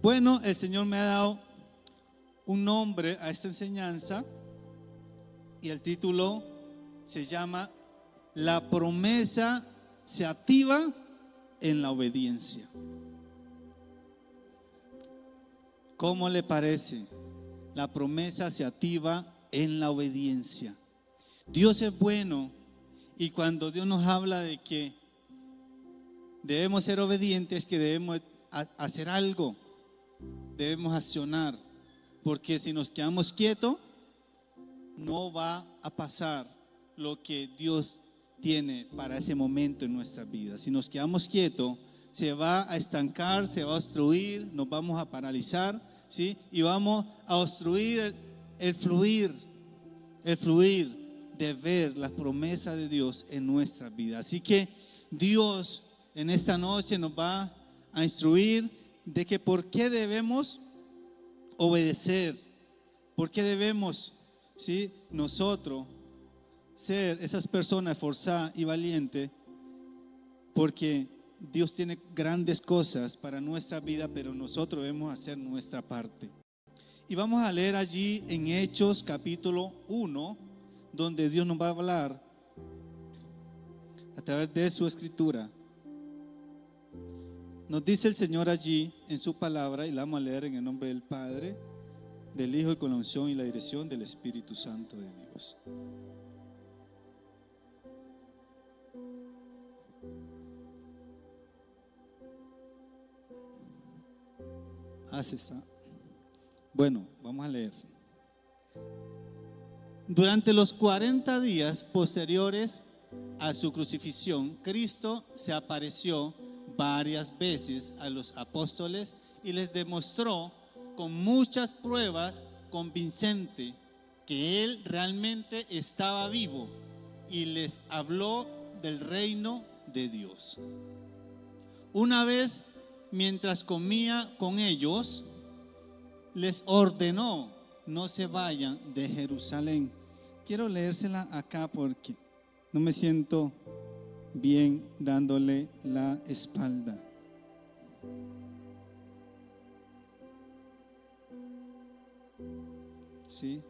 Bueno, el Señor me ha dado un nombre a esta enseñanza y el título se llama La promesa se activa en la obediencia. ¿Cómo le parece? La promesa se activa en la obediencia. Dios es bueno y cuando Dios nos habla de que debemos ser obedientes, que debemos hacer algo, debemos accionar, porque si nos quedamos quietos, no va a pasar lo que Dios tiene para ese momento en nuestras vidas. Si nos quedamos quietos, se va a estancar, se va a obstruir, nos vamos a paralizar, ¿sí? Y vamos a obstruir el fluir de ver las promesas de Dios en nuestras vidas. Así que Dios en esta noche nos va a instruir de que por qué debemos obedecer, por qué debemos, ¿sí?, nosotros ser esas personas esforzadas y valientes, porque Dios tiene grandes cosas para nuestra vida, pero nosotros debemos hacer nuestra parte. Y vamos a leer allí en Hechos capítulo 1, donde Dios nos va a hablar a través de su escritura. Nos dice el Señor allí en su palabra, y la vamos a leer en el nombre del Padre, del Hijo, y con la unción y la dirección del Espíritu Santo de Dios. Bueno, vamos a leer. Durante los 40 días posteriores a su crucifixión, Cristo se apareció varias veces a los apóstoles y les demostró con muchas pruebas convincentes que Él realmente estaba vivo y les habló del reino de Dios. Una vez, mientras comía con ellos, les ordenó: no se vayan de Jerusalén. Quiero leérsela acá porque no me siento bien dándole la espalda. ¿Sí?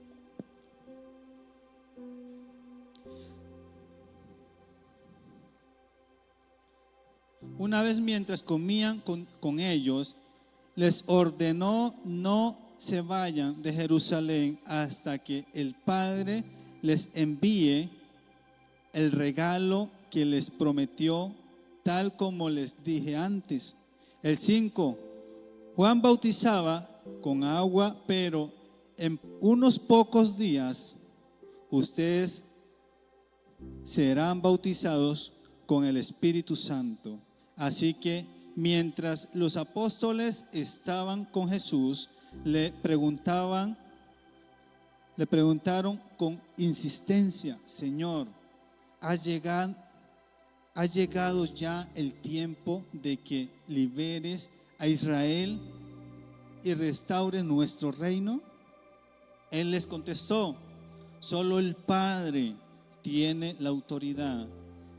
Una vez mientras comían con ellos, les ordenó: no se vayan de Jerusalén hasta que el Padre les envíe el regalo que les prometió, tal como les dije antes. El 5. Juan bautizaba con agua, pero en unos pocos días ustedes serán bautizados con el Espíritu Santo. Así que mientras los apóstoles estaban con Jesús, le preguntaron con insistencia: Señor, ¿ha llegado ya el tiempo de que liberes a Israel y restaures nuestro reino? Él les contestó: solo el Padre tiene la autoridad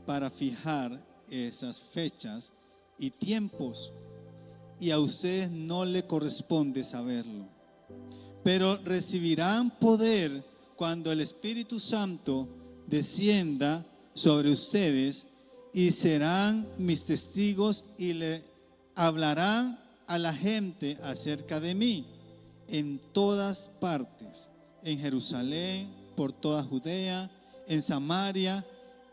para fijar esas fechas y tiempos, y a ustedes no le corresponde saberlo. Pero recibirán poder cuando el Espíritu Santo descienda sobre ustedes, y serán mis testigos y le hablarán a la gente acerca de mí en todas partes, en Jerusalén, por toda Judea, en Samaria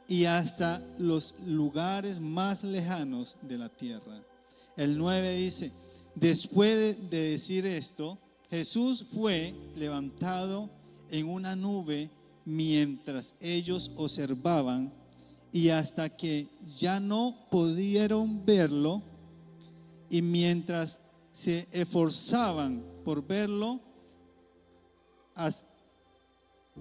y hasta los lugares más lejanos de la tierra. El 9 dice: después de decir esto, Jesús fue levantado en una nube mientras ellos observaban, y hasta que ya no pudieron verlo, y mientras se esforzaban por verlo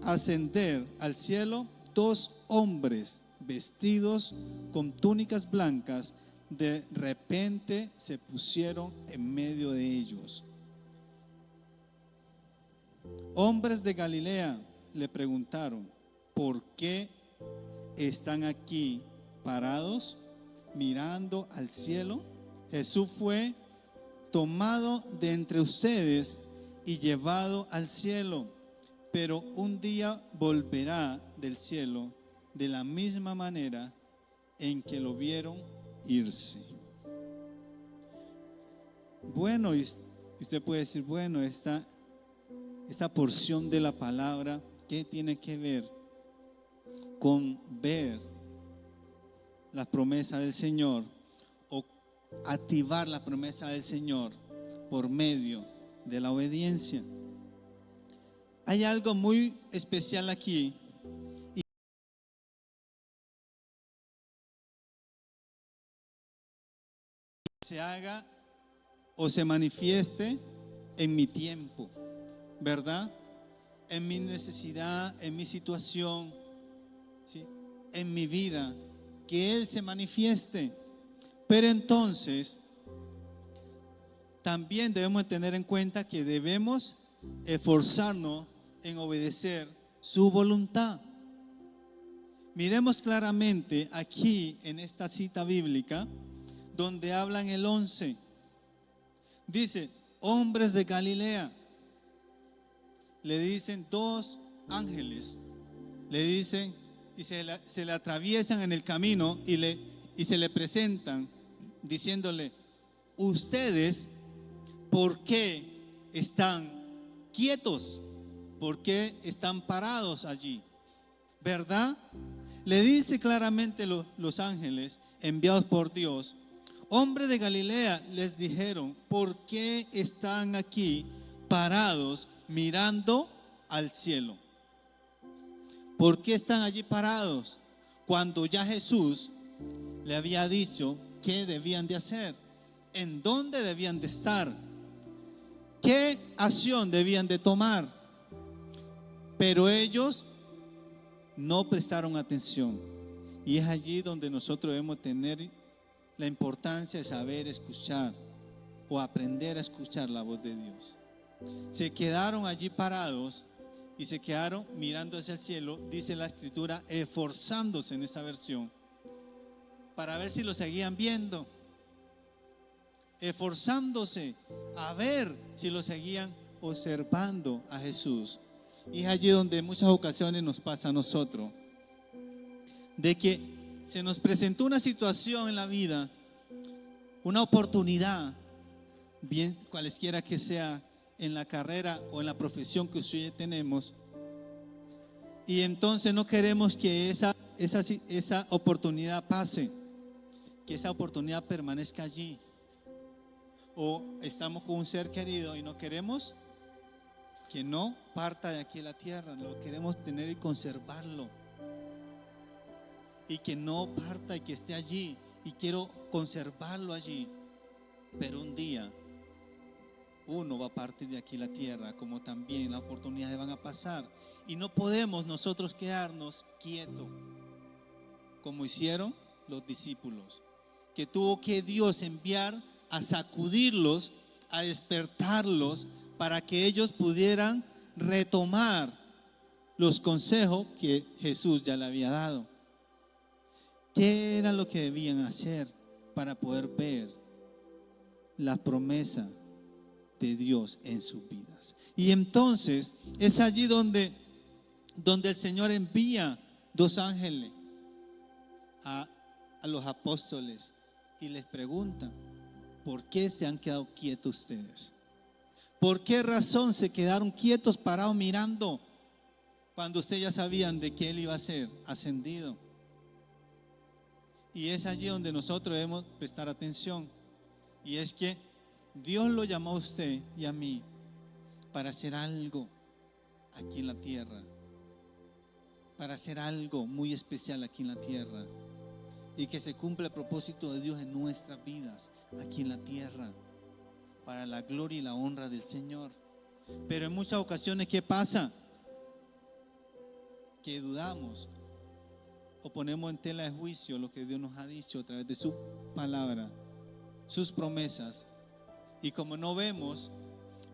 ascender al cielo, 2 hombres vestidos con túnicas blancas de repente se pusieron en medio de ellos. Hombres de Galilea, le preguntaron: ¿por qué están aquí parados mirando al cielo? Jesús fue tomado de entre ustedes y llevado al cielo, pero un día volverá del cielo de la misma manera en que lo vieron irse. Bueno, y usted puede decir, bueno, esta porción de la palabra, ¿qué tiene que ver con ver la promesa del Señor o activar la promesa del Señor por medio de la obediencia? Hay algo muy especial aquí. Se haga o se manifieste en mi tiempo, ¿verdad? En mi necesidad, en mi situación, ¿sí? En mi vida, que Él se manifieste. Pero entonces también debemos tener en cuenta que debemos esforzarnos en obedecer su voluntad. Miremos claramente aquí en esta cita bíblica donde habla en el 11. Dice, hombres de Galilea. Le dicen dos ángeles. Le dicen y se le atraviesan en el camino y se le presentan diciéndole, ustedes, ¿por qué están quietos? ¿Por qué están parados allí? ¿Verdad? Le dice claramente los ángeles enviados por Dios, hombres de Galilea, les dijeron, ¿por qué están aquí parados mirando al cielo? ¿Por qué están allí parados cuando ya Jesús le había dicho qué debían de hacer, en dónde debían de estar, qué acción debían de tomar? Pero ellos no prestaron atención, y es allí donde nosotros debemos tener la importancia de saber escuchar o aprender a escuchar la voz de Dios. Se quedaron allí parados y se quedaron mirando hacia el cielo, dice la escritura, esforzándose en esa versión para ver si lo seguían viendo, esforzándose a ver si lo seguían observando a Jesús. Y es allí donde en muchas ocasiones nos pasa a nosotros, de que se nos presentó una situación en la vida, una oportunidad, bien cualesquiera que sea, en la carrera o en la profesión que usted tenemos, y entonces no queremos que esa oportunidad pase, que esa oportunidad permanezca allí. O estamos con un ser querido y no queremos que no parta de aquí a la tierra, lo queremos tener y conservarlo, y que no parta y que esté allí, y quiero conservarlo allí. Pero un día uno va a partir de aquí a la tierra, como también las oportunidades van a pasar, y no podemos nosotros quedarnos quietos como hicieron los discípulos, que tuvo que Dios enviar a sacudirlos, a despertarlos, para que ellos pudieran retomar los consejos que Jesús ya le había dado. ¿Qué era lo que debían hacer para poder ver la promesa de Dios en sus vidas? Y entonces es allí donde el Señor envía dos ángeles a los apóstoles y les pregunta, ¿por qué se han quedado quietos ustedes? ¿Por qué razón se quedaron quietos, parados, mirando, cuando ustedes ya sabían de que Él iba a ser ascendido? Y es allí donde nosotros debemos prestar atención. Y es que Dios lo llamó a usted y a mí para hacer algo aquí en la tierra, para hacer algo muy especial aquí en la tierra, y que se cumpla el propósito de Dios en nuestras vidas aquí en la tierra, para la gloria y la honra del Señor. Pero en muchas ocasiones, ¿qué pasa? Que dudamos o ponemos en tela de juicio lo que Dios nos ha dicho a través de su palabra, sus promesas, y como no vemos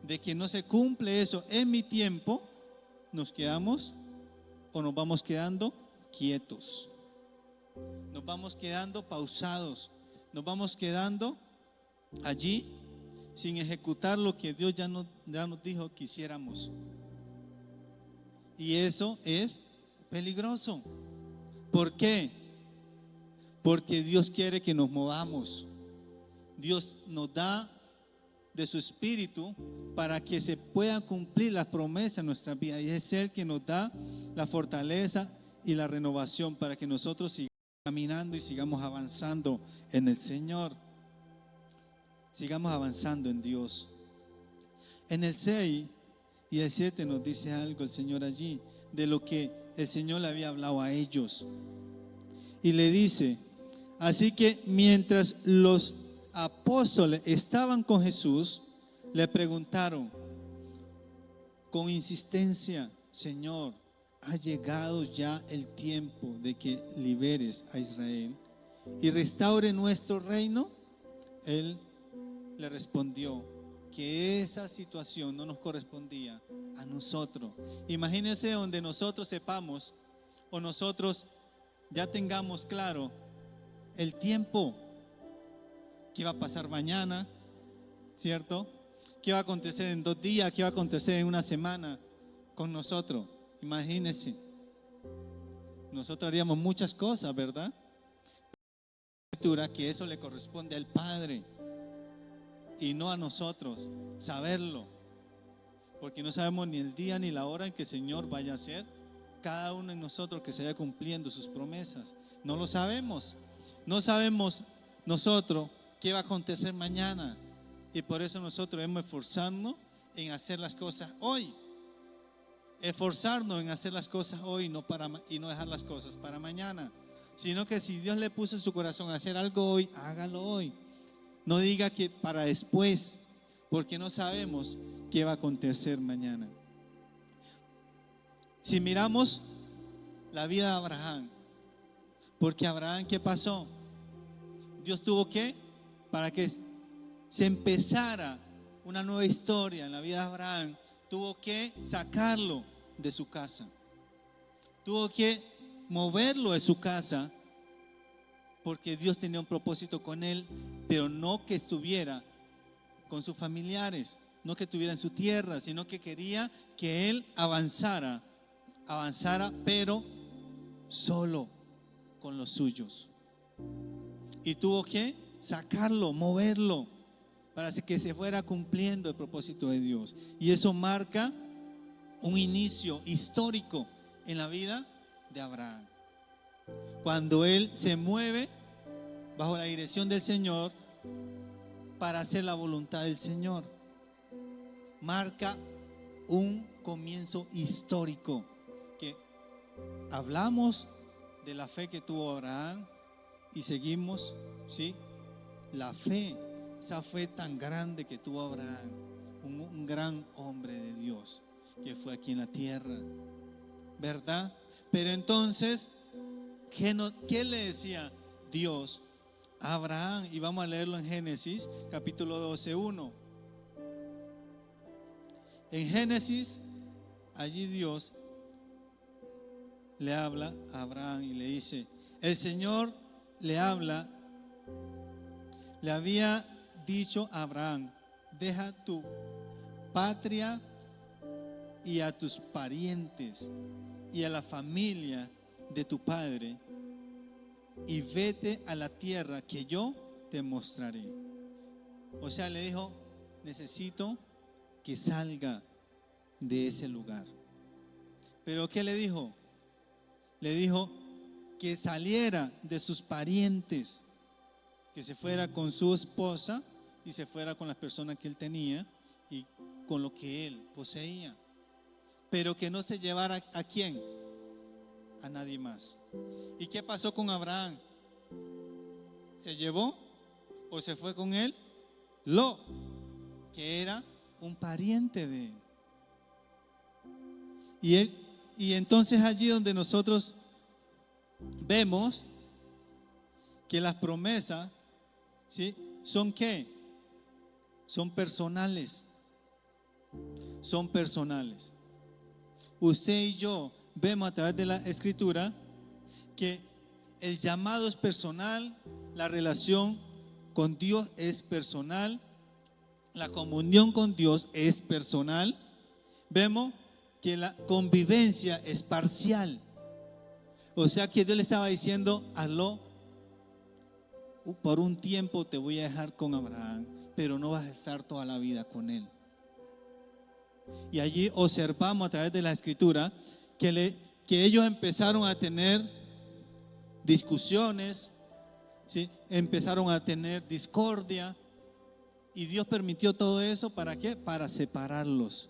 de que no se cumple eso en mi tiempo, nos quedamos o nos vamos quedando quietos, nos vamos quedando pausados, nos vamos quedando allí sin ejecutar lo que Dios ya nos dijo que hiciéramos. Y eso es peligroso. ¿Por qué? Porque Dios quiere que nos movamos. Dios nos da de su espíritu para que se puedan cumplir las promesas en nuestra vida. Y es Él que nos da la fortaleza y la renovación para que nosotros sigamos caminando y sigamos avanzando en el Señor. Sigamos avanzando en Dios. En el 6 y el 7 nos dice algo el Señor allí, de lo que el Señor le había hablado a ellos. Y le dice: así que mientras los apóstoles estaban con Jesús, le preguntaron con insistencia: Señor, ¿ha llegado ya el tiempo de que liberes a Israel y restaure nuestro reino? Él le respondió que esa situación no nos correspondía a nosotros. Imagínense donde nosotros sepamos o nosotros ya tengamos claro el tiempo que va a pasar mañana, ¿cierto? ¿Qué va a acontecer en 2 días? ¿Qué va a acontecer en una semana con nosotros? Imagínense, nosotros haríamos muchas cosas, ¿verdad? Que eso le corresponde al Padre y no a nosotros saberlo, porque no sabemos ni el día ni la hora en que el Señor vaya a hacer cada uno de nosotros que se vaya cumpliendo sus promesas. No lo sabemos. No sabemos nosotros qué va a acontecer mañana, y por eso nosotros debemos esforzarnos en hacer las cosas hoy. Esforzarnos en hacer las cosas hoy y no dejar las cosas para mañana, sino que si Dios le puso en su corazón hacer algo hoy, hágalo hoy. No diga que para después, porque no sabemos qué va a acontecer mañana. Si miramos la vida de Abraham, porque Abraham, ¿qué pasó? Dios tuvo que, para que se empezara una nueva historia en la vida de Abraham, tuvo que sacarlo de su casa, tuvo que moverlo de su casa, porque Dios tenía un propósito con él, pero no que estuviera con sus familiares, no que estuviera en su tierra, sino que quería que él avanzara, pero solo con los suyos. Y tuvo que sacarlo, moverlo, para que se fuera cumpliendo el propósito de Dios. Y eso marca un inicio histórico en la vida de Abraham, cuando él se mueve bajo la dirección del Señor para hacer la voluntad del Señor. Marca un comienzo histórico, que hablamos de la fe que tuvo Abraham y seguimos, ¿sí? La fe, esa fe tan grande que tuvo Abraham, un gran hombre de Dios que fue aquí en la tierra, ¿verdad? Pero entonces, ¿qué le decía Dios a Abraham? Y vamos a leerlo en Génesis capítulo 12:1. En Génesis, allí Dios le habla a Abraham y le dice: el Señor le habla, le había dicho a Abraham: deja tu patria y a tus parientes y a la familia de tu padre, y vete a la tierra que yo te mostraré. O sea, le dijo: necesito que salga de ese lugar. Pero ¿qué le dijo? Le dijo que saliera de sus parientes, que se fuera con su esposa y se fuera con las personas que él tenía y con lo que él poseía, pero que no se llevara ¿a quién? A nadie más. ¿Y qué pasó con Abraham? ¿Se llevó o se fue con él? Lot, que era un pariente de él. Y entonces allí donde nosotros vemos que las promesas, ¿sí?, ¿son qué? Son personales. Son personales. Usted y yo vemos a través de la Escritura que el llamado es personal, la relación con Dios es personal, la comunión con Dios es personal, vemos que la convivencia es parcial. O sea que Dios le estaba diciendo a Lot: por un tiempo te voy a dejar con Abraham, pero no vas a estar toda la vida con él. Y allí observamos a través de la escritura que ellos empezaron a tener discusiones, ¿sí? Empezaron a tener discordia, y Dios permitió todo eso. ¿Para qué? Para separarlos,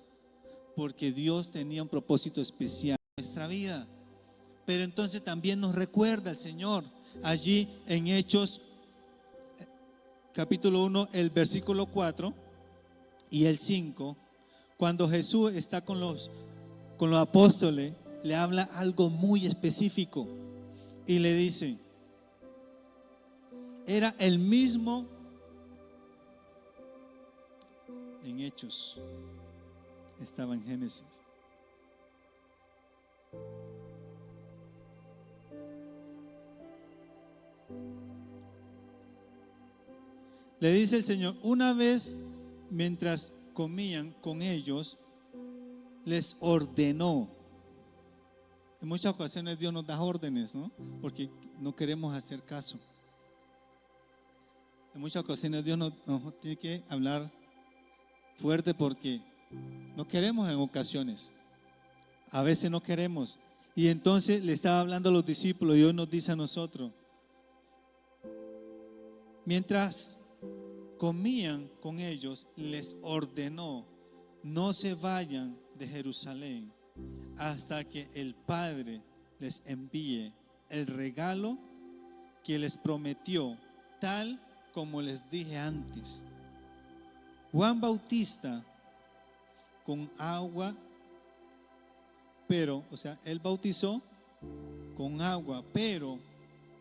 porque Dios tenía un propósito especial en nuestra vida. Pero entonces también nos recuerda el Señor allí en Hechos capítulo 1, el versículo 4 y el 5, cuando Jesús está con los apóstoles, le habla algo muy específico y le dice: era el mismo, en Hechos, estaba en Génesis. Le dice el Señor: una vez mientras comían con ellos, les ordenó. En muchas ocasiones Dios nos da órdenes, ¿no? Porque no queremos hacer caso. En muchas ocasiones Dios nos tiene que hablar fuerte porque no queremos en ocasiones. A veces no queremos. Y entonces le estaba hablando a los discípulos y hoy nos dice a nosotros: mientras comían con ellos, les ordenó: no se vayan de Jerusalén hasta que el Padre les envíe el regalo que les prometió, tal como les dije antes. Juan Bautista con agua, pero, él bautizó con agua, pero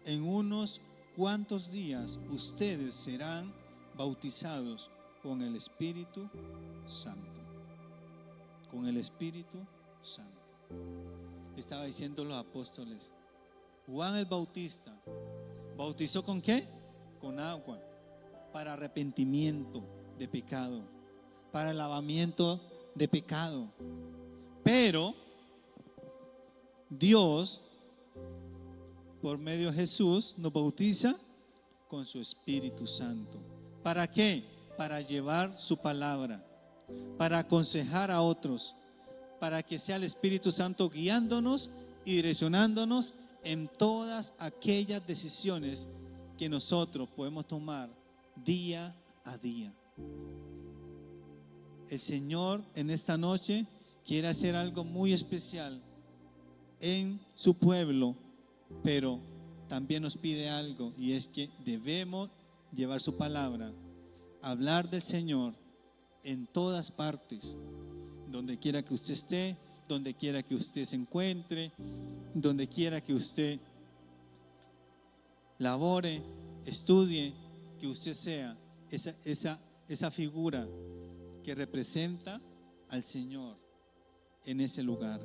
en unos cuantos días ustedes serán bautizados con el Espíritu Santo. Con el Espíritu Santo. Estaba diciendo los apóstoles: Juan el Bautista bautizó ¿con qué? Con agua, para arrepentimiento de pecado, para el lavamiento de pecado. Pero Dios, por medio de Jesús, nos bautiza con su Espíritu Santo. ¿Para qué? Para llevar su palabra, para aconsejar a otros, para que sea el Espíritu Santo guiándonos y direccionándonos en todas aquellas decisiones que nosotros podemos tomar día a día. El Señor en esta noche quiere hacer algo muy especial en su pueblo, pero también nos pide algo, y es que debemos llevar su palabra, hablar del Señor en todas partes, donde quiera que usted esté, donde quiera que usted se encuentre, donde quiera que usted labore, estudie, que usted sea esa figura que representa al Señor en ese lugar,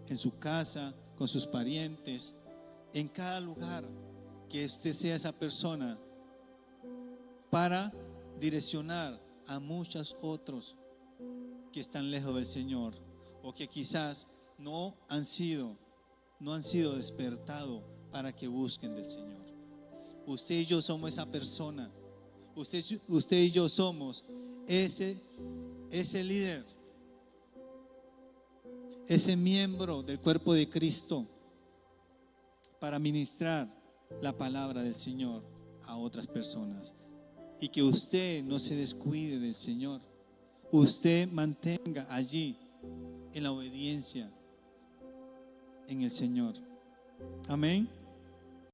en su casa, con sus parientes, en cada lugar, que usted sea esa persona para direccionar a muchos otros que están lejos del Señor, o que quizás no han sido despertados para que busquen del Señor. Usted y yo somos esa persona. Usted y yo somos ese líder, ese miembro del cuerpo de Cristo, para ministrar la palabra del Señor a otras personas. Y que usted no se descuide del Señor. Usted mantenga allí en la obediencia en el Señor. Amén.